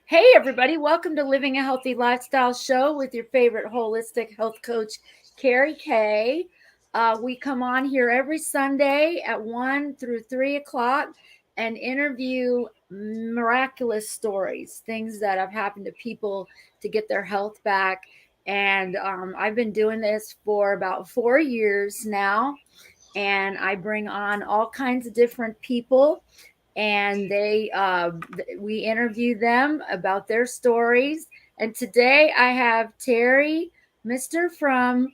Hey, everybody, welcome to Living a Healthy Lifestyle Show with your favorite holistic health coach, Carrie Kay. We come on here every Sunday at 1 through 3 o'clock and interview miraculous stories, things that have happened to people to get their health back. And I've been doing this for about 4 years now, and I bring on all kinds of different people and we interview them about their stories. And today I have Terry, Mr. from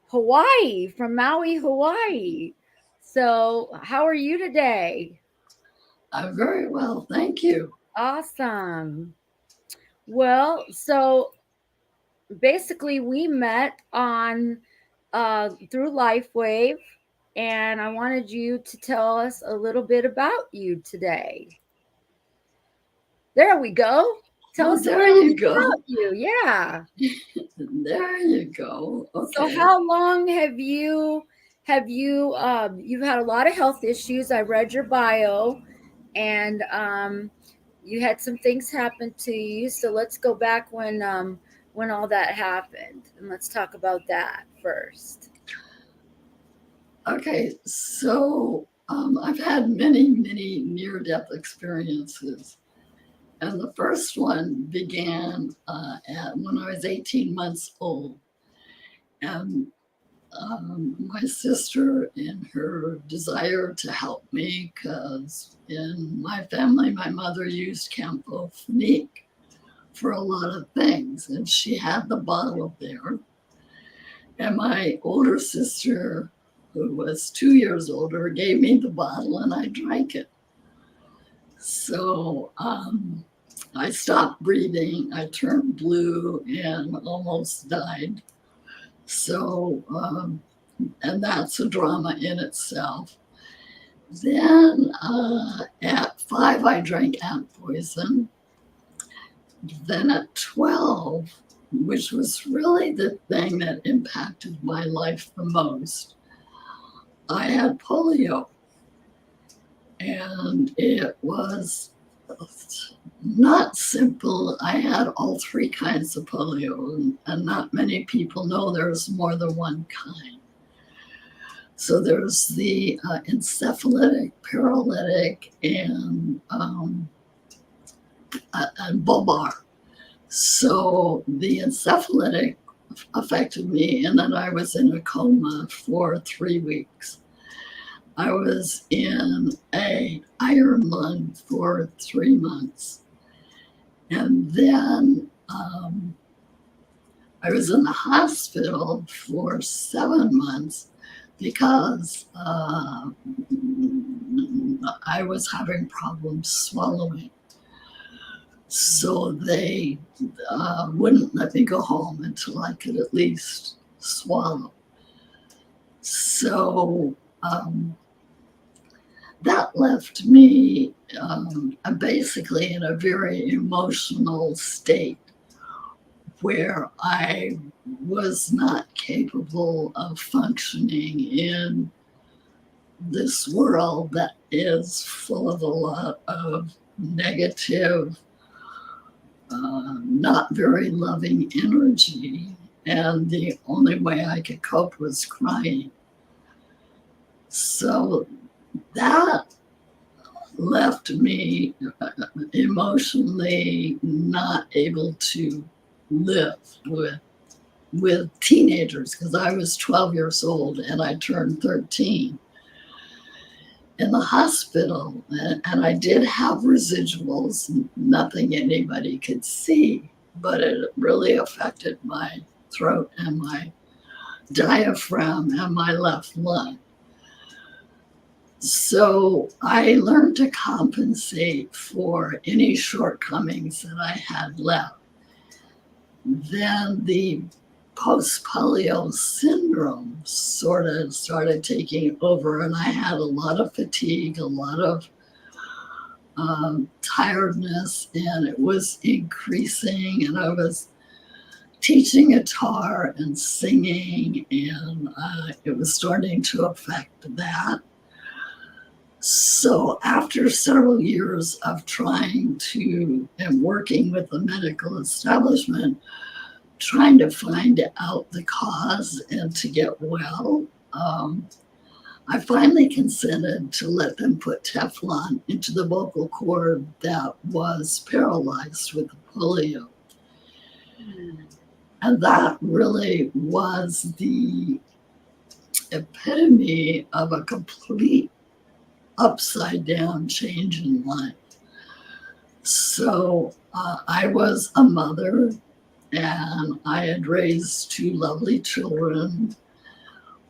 Hawaii, from Maui, Hawaii. So how are you today? I'm very well, thank you. Awesome. Well, so basically we met on through LifeWave, and I wanted you to tell us a little bit about you today. There we go. Tell Oh, us a there little you bit go. about you. Yeah. There you go. So Okay. how long have you you've had a lot of health issues. I read your bio, and you had some things happen to you. So let's go back when all that happened, and let's talk about that first. Okay. I've had many near-death experiences. And the first one began when I was 18 months old. And my sister, in her desire to help me, because in my family, my mother used camphor for a lot of things, and she had the bottle there. And my older sister, who was 2 years older, gave me the bottle and I drank it. So I stopped breathing, I turned blue and almost died. So, and that's a drama in itself. Then at 5, I drank ant poison. Then at 12, which was really the thing that impacted my life the most, I had polio. And it was not simple. I had all three kinds of polio, and not many people know there's more than one kind. So there's the encephalitic, paralytic, and bulbar. So the encephalitic affected me, and then I was in a coma for 3 weeks. I was in a iron lung for 3 months, and then I was in the hospital for 7 months because I was having problems swallowing. So they wouldn't let me go home until I could at least swallow. So that left me basically in a very emotional state where I was not capable of functioning in this world that is full of a lot of negative, not very loving energy. And the only way I could cope was crying. So that left me emotionally not able to live with teenagers, because I was 12 years old and I turned 13 in the hospital, and I did have residuals, nothing anybody could see, but it really affected my throat and my diaphragm and my left lung. So I learned to compensate for any shortcomings that I had left. Then the post polio syndrome sort of started taking over, and I had a lot of fatigue, a lot of tiredness, and it was increasing. And I was teaching guitar and singing, and it was starting to affect that. So after several years of trying to and working with the medical establishment, trying to find out the cause and to get well, I finally consented to let them put Teflon into the vocal cord that was paralyzed with polio. And that really was the epitome of a complete upside down change in life. So I was a mother and I had raised two lovely children.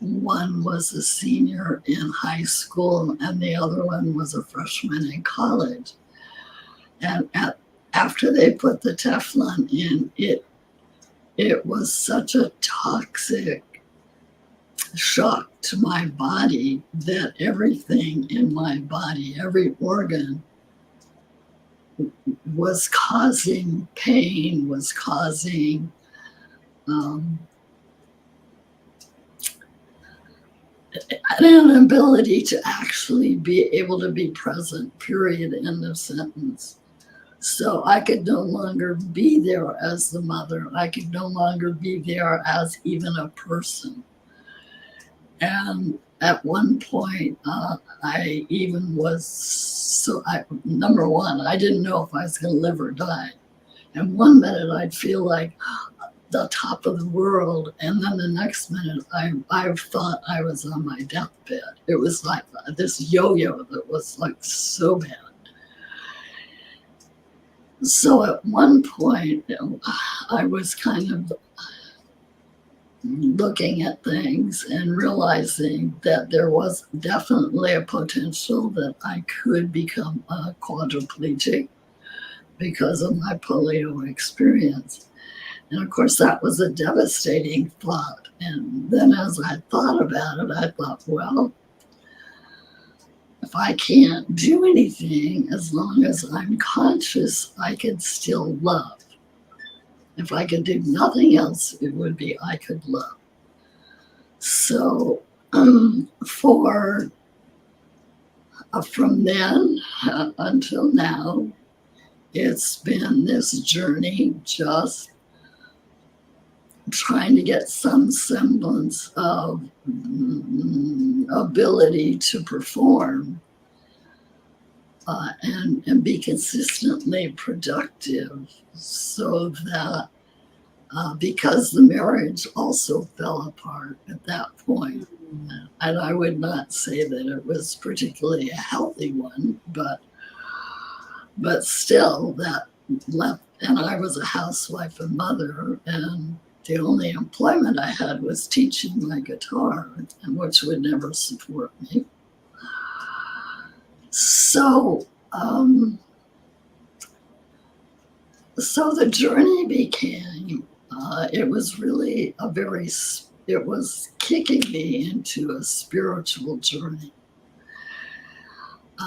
One was a senior in high school and the other one was a freshman in college. And after they put the Teflon in, it was such a toxic shock to my body that everything in my body, every organ, was causing pain, was causing an inability to actually be able to be present, period, end of sentence. So I could no longer be there as the mother. I could no longer be there as even a person. And at one point, I even was number one, I didn't know if I was going to live or die. And one minute I'd feel like the top of the world, and then the next minute I thought I was on my deathbed. It was like this yo-yo that was like so bad. So at one point, I was kind of looking at things and realizing that there was definitely a potential that I could become a quadriplegic because of my polio experience. And of course, that was a devastating thought. And then as I thought about it, I thought, well, if I can't do anything, as long as I'm conscious, I can still love. If I could do nothing else, it would be I could love. So from then until now, it's been this journey just trying to get some semblance of ability to perform and be consistently productive, so that because the marriage also fell apart at that point. And I would not say that it was particularly a healthy one, but still that left, and I was a housewife and mother, and the only employment I had was teaching my guitar, and which would never support me. So, so the journey became, it was really it was kicking me into a spiritual journey,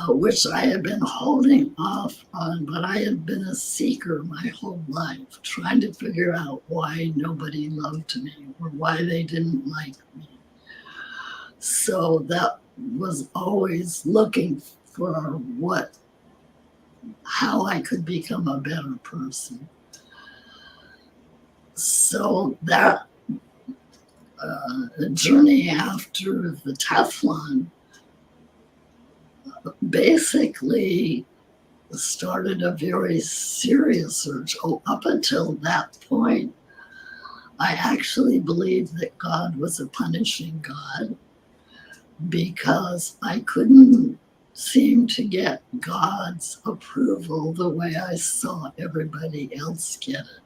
which I had been holding off on, but I had been a seeker my whole life, trying to figure out why nobody loved me or why they didn't like me. So that was always looking for how I could become a better person. So that journey after the Teflon basically started a very serious search. Up until that point, I actually believed that God was a punishing God because I couldn't seem to get God's approval the way I saw everybody else get it.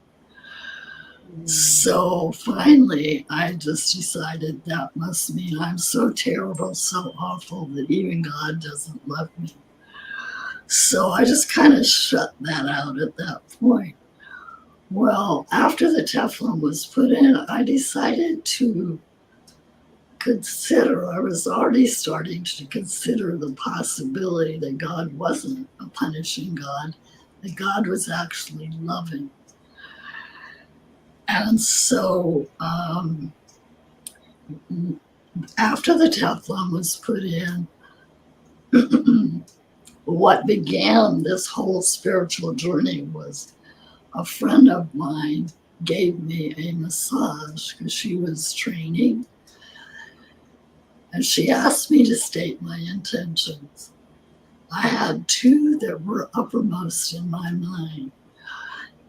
So finally, I just decided that must mean I'm so terrible, so awful that even God doesn't love me. So I just kind of shut that out at that point. Well, after the Teflon was put in, I decided to I was already starting to consider the possibility that God wasn't a punishing God, that God was actually loving. And so after the Teflon was put in, what began this whole spiritual journey was a friend of mine gave me a massage because she was training, and she asked me to state my intentions. I had two that were uppermost in my mind,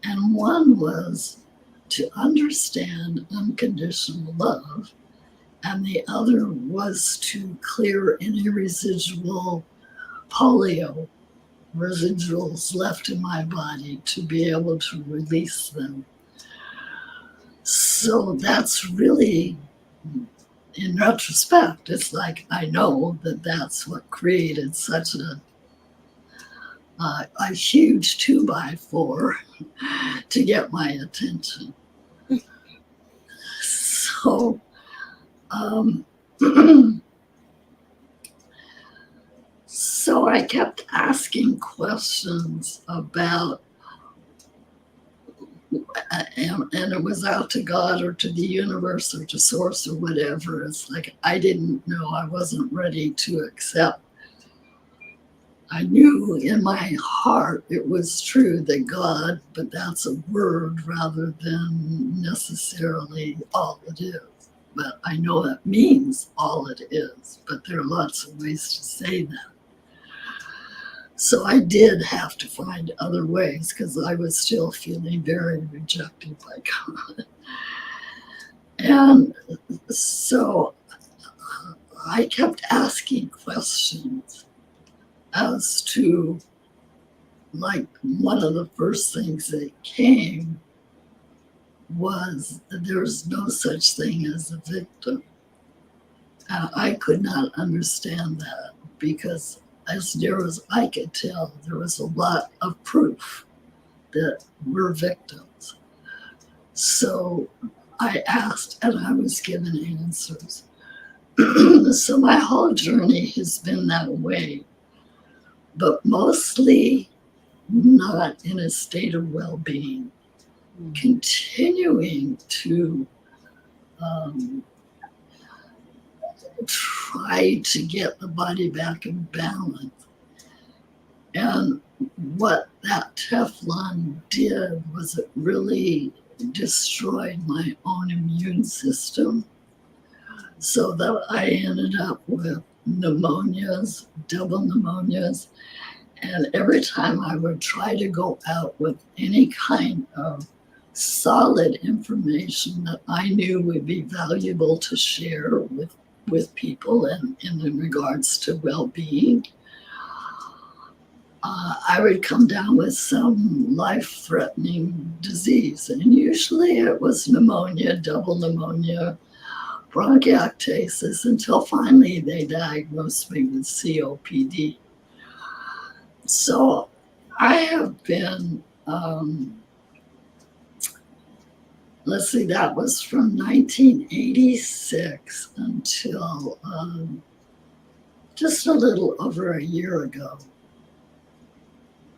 and one was to understand unconditional love, and the other was to clear any residual polio residuals left in my body to be able to release them. So that's really, in retrospect, it's like I know that that's what created such a huge 2x4 to get my attention. So, um, so I kept asking questions about, and it was out to God or to the universe or to source or whatever. It's like I didn't know, I wasn't ready to accept. I knew in my heart it was true that God, but that's a word rather than necessarily all it is. But I know it means all it is, but there are lots of ways to say that. So I did have to find other ways because I was still feeling very rejected by God. And so I kept asking questions as to, like, one of the first things that came was that there's no such thing as a victim. I could not understand that because, as near as I could tell, there was a lot of proof that we're victims. So I asked and I was given answers. So my whole journey has been that way, but mostly not in a state of well-being, continuing to try to get the body back in balance. And what that Teflon did was it really destroyed my own immune system, so that I ended up with pneumonias, double pneumonias. And every time I would try to go out with any kind of solid information that I knew would be valuable to share with people and in regards to well-being, I would come down with some life-threatening disease. And usually it was pneumonia, double pneumonia, bronchiectasis, until finally they diagnosed me with COPD. So I have been, let's see, that was from 1986 until just a little over a year ago.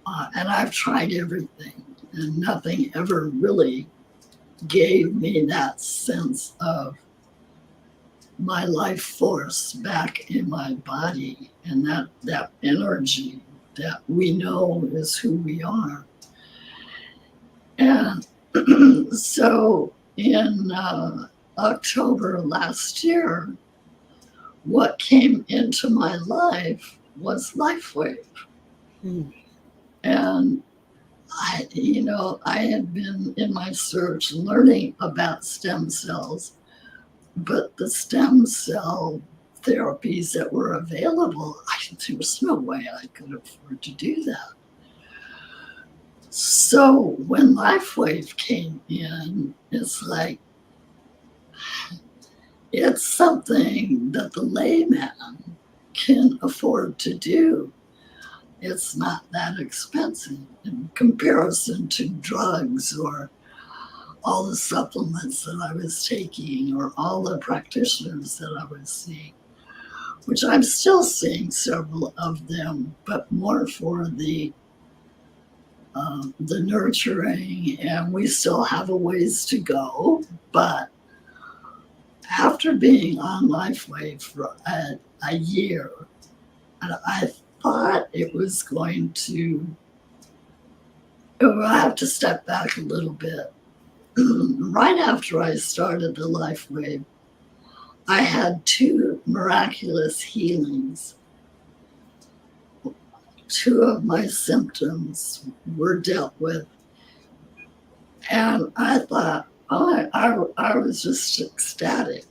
And I've tried everything, and nothing ever really gave me that sense of my life force back in my body and that energy that we know is who we are. And so in October last year, what came into my life was LifeWave. And I had been in my search learning about stem cells, but the stem cell therapies that were available, there was no way I could afford to do that. So when LifeWave came in, it's like, it's something that the layman can afford to do. It's not that expensive in comparison to drugs or all the supplements that I was taking or all the practitioners that I was seeing, which I'm still seeing several of them, but more for the nurturing, and we still have a ways to go. But after being on LifeWave for a year, And I thought it was going to, oh, I have to step back a little bit. Right after I started the Life Wave, I had two miraculous healings. Two of my symptoms were dealt with. And I thought, oh, I was just ecstatic.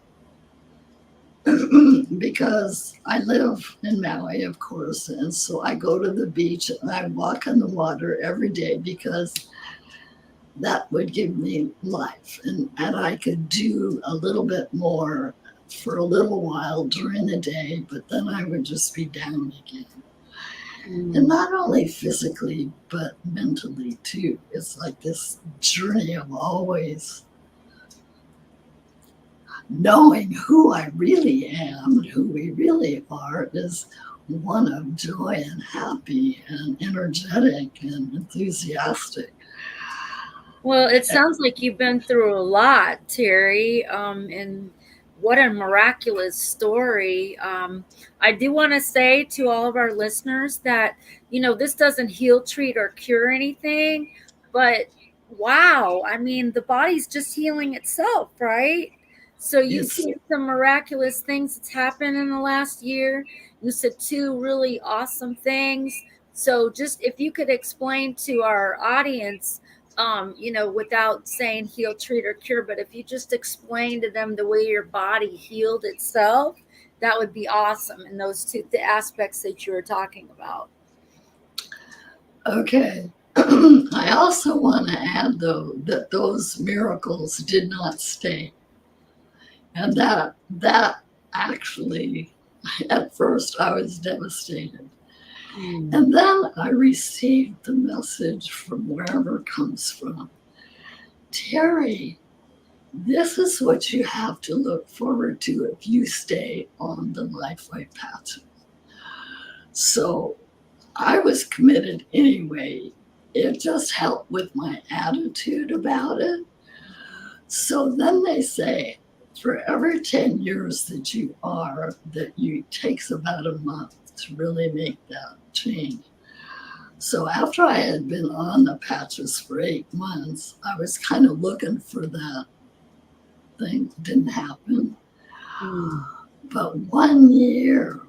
Because I live in Maui, of course, and so I go to the beach and I walk in the water every day because that would give me life, and I could do a little bit more for a little while during the day, but then I would just be down again. And not only physically, but mentally too. It's like this journey of always knowing who I really am and who we really are is one of joy and happy and energetic and enthusiastic. Well, it sounds like you've been through a lot, Terri, and what a miraculous story. I do want to say to all of our listeners that, this doesn't heal, treat, or cure anything, but wow, I mean, the body's just healing itself, right? So you've It's seen some miraculous things that's happened in the last year. You said two really awesome things. So just if you could explain to our audience, without saying heal, treat, or cure, but if you just explain to them the way your body healed itself, that would be awesome. And those two the aspects that you were talking about. okay. I also want to add, though, that those miracles did not stay. And that actually, at first, I was devastated. And then I received the message from wherever it comes from. Terri, this is what you have to look forward to if you stay on the Lifeway path. So I was committed anyway. It just helped with my attitude about it. So then they say, for every 10 years that you are, that you takes about a month to really make that change. So after I had been on the patches for 8 months, I was kind of looking for that thing. Didn't happen. But 1 year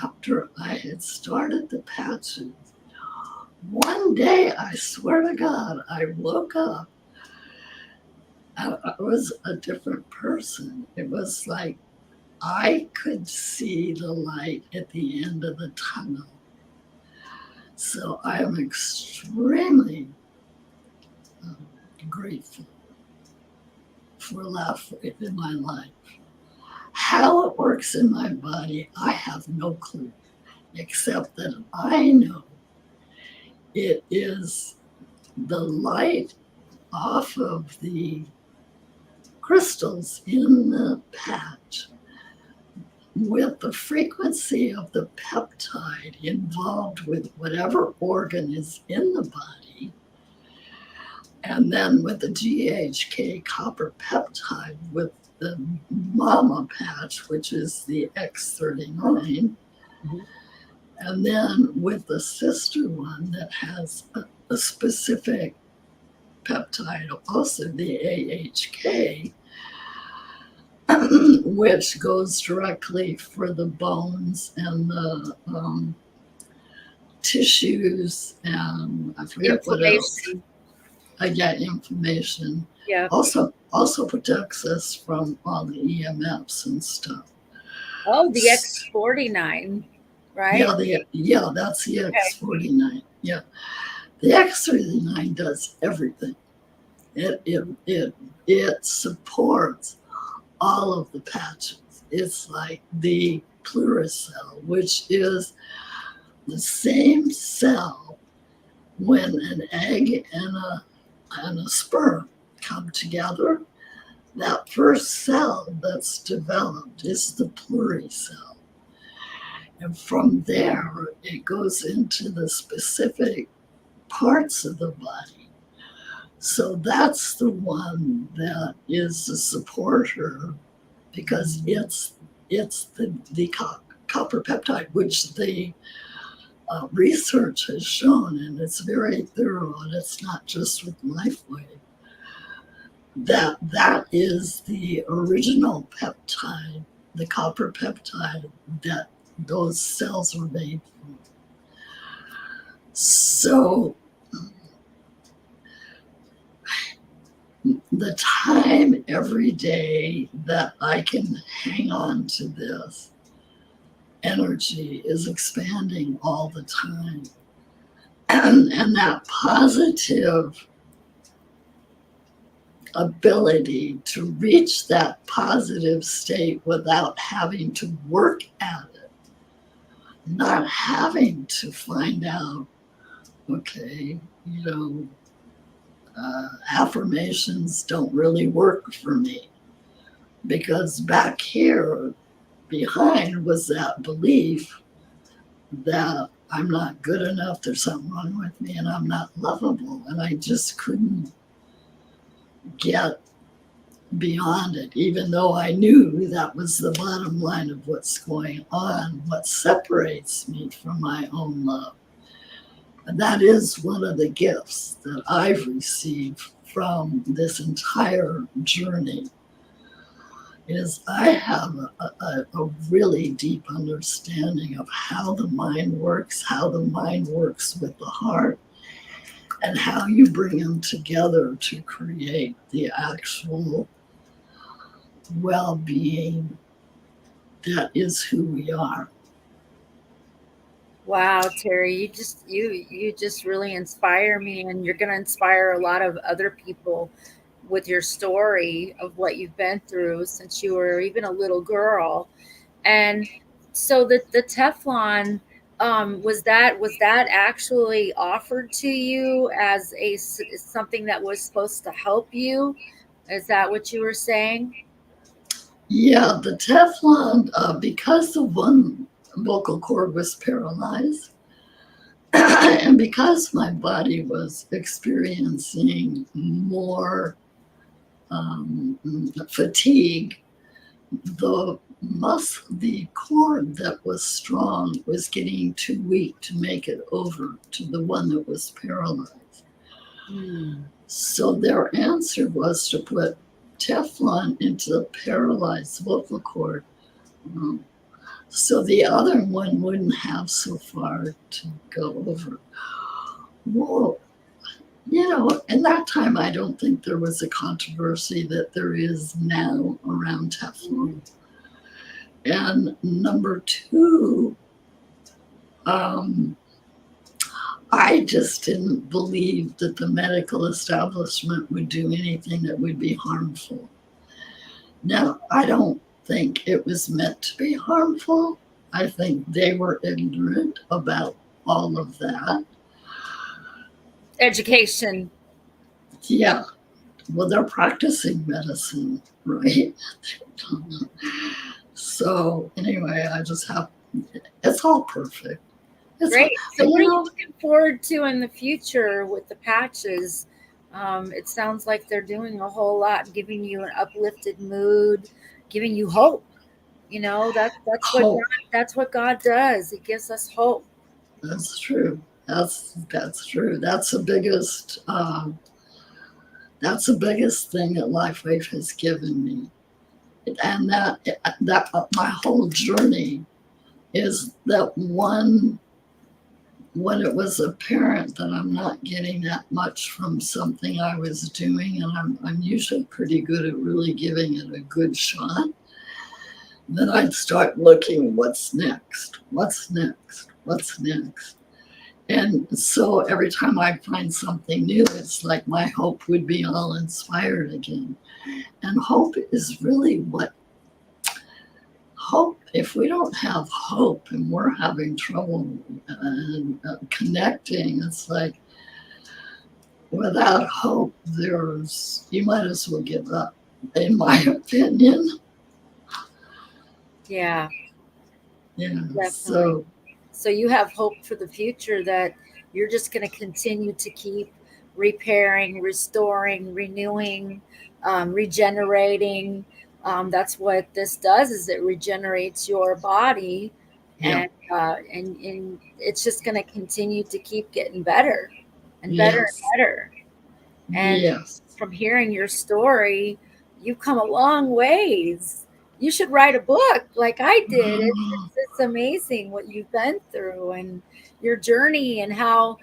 after I had started the patches, one day, I swear to God, I woke up. I was a different person. It was like I could see the light at the end of the tunnel. So I am extremely grateful for life in my life. How it works in my body, I have no clue, except that I know it is the light off of the crystals in the patch with the frequency of the peptide involved with whatever organ is in the body, and then with the GHK copper peptide with the mama patch, which is the X39, and then with the sister one that has a specific peptide, also the AHK, which goes directly for the bones and the tissues, and I forget what else. I get inflammation. Yeah. Also protects us from all the EMFs and stuff. Oh, the X49, right? Yeah, that's the X49. Yeah, the X39 does everything. It supports all of the patches. It's like the pluricell, which is the same cell when an egg and a sperm come together. That first cell that's developed is the pluricell. And from there, it goes into the specific parts of the body. So that's the one that is the supporter, because it's the copper peptide, which the research has shown, and it's very thorough, and it's not just with LifeWave, that is the original peptide, the copper peptide that those cells were made from. So the time every day that I can hang on to this energy is expanding all the time. And that positive ability to reach that positive state without having to work at it, not having to find out, okay, affirmations don't really work for me, because back here behind was that belief that I'm not good enough, there's something wrong with me, and I'm not lovable, and I just couldn't get beyond it, even though I knew that was the bottom line of what's going on, what separates me from my own love. And that is one of the gifts that I've received from this entire journey, is I have a really deep understanding of how the mind works with the heart, and how you bring them together to create the actual well-being that is who we are. Wow, Terry, you just really inspire me, and you're going to inspire a lot of other people with your story of what you've been through since you were even a little girl. And so the Teflon, was that actually offered to you as something that was supposed to help you? Is that what you were saying? Yeah, the Teflon, because the one vocal cord was paralyzed, and because my body was experiencing more fatigue, the cord that was strong was getting too weak to make it over to the one that was paralyzed. Hmm. So their answer was to put Teflon into the paralyzed vocal cord, um, so the other one wouldn't have so far to go over. Well, in that time, I don't think there was a controversy that there is now around Teflon. And number two, um, I just didn't believe that the medical establishment would do anything that would be harmful. Now, I don't think it was meant to be harmful. I think they were ignorant about all of that. Education. Yeah, well, they're practicing medicine, right? So, anyway, I just have, it's all perfect. It's all, Great. So, but what are you looking forward to in the future with the patches? It sounds like they're doing a whole lot, giving you an uplifted mood, giving you hope. hope. That's what God does. He gives us hope. That's true. That's true. That's the biggest thing that LifeWave has given me, and that my whole journey is that one, when it was apparent that I'm not getting that much from something I was doing, and I'm usually pretty good at really giving it a good shot, then I'd start looking, what's next? What's next? What's next? And so every time I find something new, it's like my hope would be all inspired again. And hope is really hope, if we don't have hope and we're having trouble connecting, it's like, without hope, you might as well give up, in my opinion. Yeah, Yeah. definitely. So you have hope for the future that you're just going to continue to keep repairing, restoring, renewing, regenerating. That's what this does, is it regenerates your body Yeah. And it's just going to continue to keep getting better and better and Yes. better. And Yes. from hearing your story, you've come a long ways. You should write a book like I did. It's amazing what you've been through and your journey, and how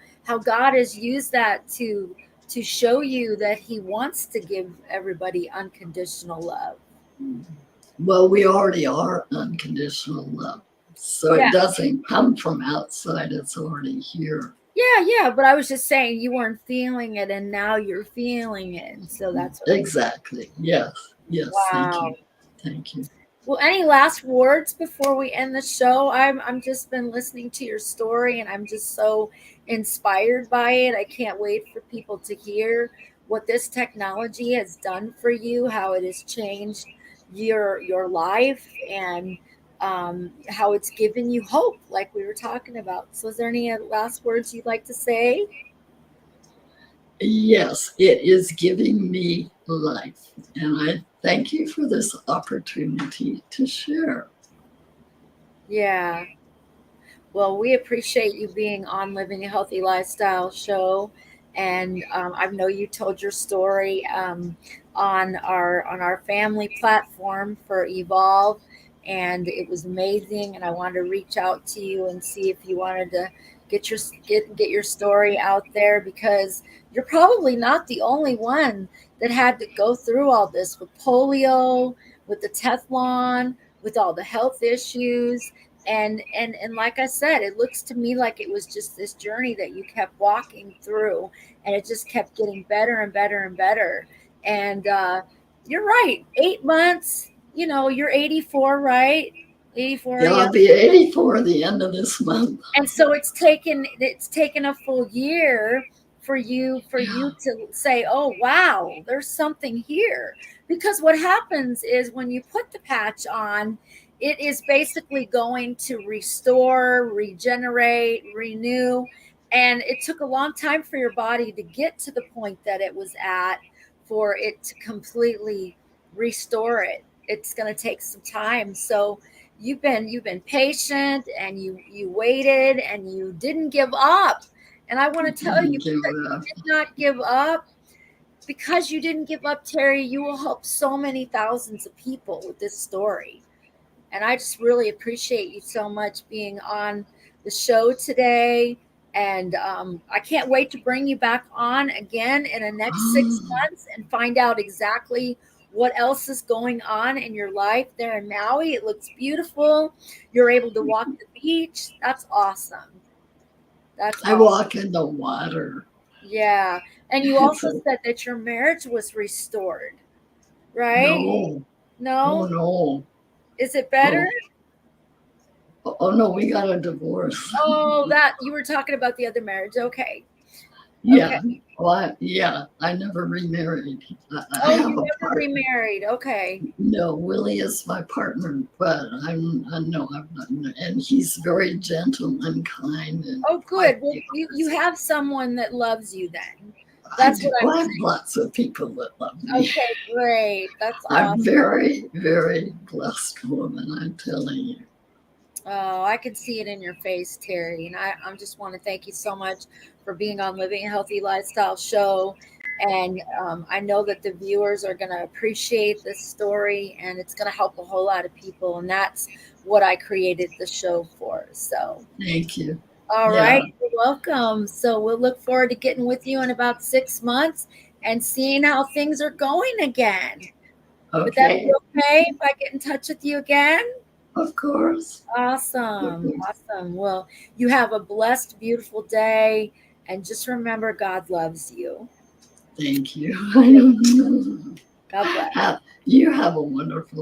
God has used that to show you that He wants to give everybody unconditional love. Well, we already are unconditional love. So Yeah, it doesn't come from outside, it's already here. yeah. But I was just saying you weren't feeling it, and now you're feeling it. And so that's what I'm. Exactly. Yes. Yes. Thank you. Wow. Thank you. Well, any last words before we end the show? I'm just been listening to your story, and I'm just so inspired by it. I can't wait for people to hear what this technology has done for you, how it has changed your life, and how it's given you hope, like we were talking about. So, is there any last words you'd like to say? Yes, it is giving me life. And I thank you for this opportunity to share. Yeah. Well, we appreciate you being on Living a Healthy Lifestyle show, and I know you told your story on our family platform for Evolve, and it was amazing. And I wanted to reach out to you and see if you wanted to get your story out there, because you're probably not the only one that had to go through all this with polio, with the Teflon, with all the health issues. And like I said, it looks to me like it was just this journey that you kept walking through, and it just kept getting better and better and better. And you're right, 8 months. You're 84, right? 84. Yeah, Yeah. I'll be 84 at the end of this month. And so it's taken a full year for you Yeah. to say, oh wow, there's something here. Because what happens is when you put the patch on, it is basically going to restore, regenerate, renew. And it took a long time for your body to get to the point that it was at, for it to completely restore it. It's going to take some time. So you've been patient, and you waited, and you didn't give up. And I want to tell you, Didn't give because it up. you did not give up, because you didn't give up, Terri, you will help so many thousands of people with this story. And I just really appreciate you so much being on the show today. And I can't wait to bring you back on again in the next 6 months and find out exactly what else is going on in your life there in Maui. It looks beautiful. You're able to walk the beach. That's awesome. That's I awesome. walk in the water. Yeah. And you It's also a, said that your marriage was restored, right? no, oh No? no. Is it better? Oh, oh no, we got a divorce. Oh, that you were talking about the other marriage. Okay. Okay. Yeah. Well, yeah, I never remarried. I Oh, have you a never partner. remarried. Okay. No, Willie is my partner, but I know I'm not, and he's very gentle and kind and Oh, quite good. Well, you generous. have someone that loves you then. I That's do. what I'm I have saying. lots of people that love me. Okay, great. That's I'm awesome. very, very blessed woman, I'm telling you. Oh, I can see it in your face, Terri. And I just want to thank you so much for being on Living a Healthy Lifestyle show. And I know that the viewers are going to appreciate this story, and it's going to help a whole lot of people. And that's what I created the show for. So, Thank you. all right, Yeah. you're welcome. So, we'll look forward to getting with you in about 6 months and seeing how things are going again. Would that be Okay. okay if I get in touch with you again? Of course. Of Awesome. course. Awesome. Well, you have a blessed, beautiful day. And just remember, God loves you. Thank you. You're welcome. God bless. You have a wonderful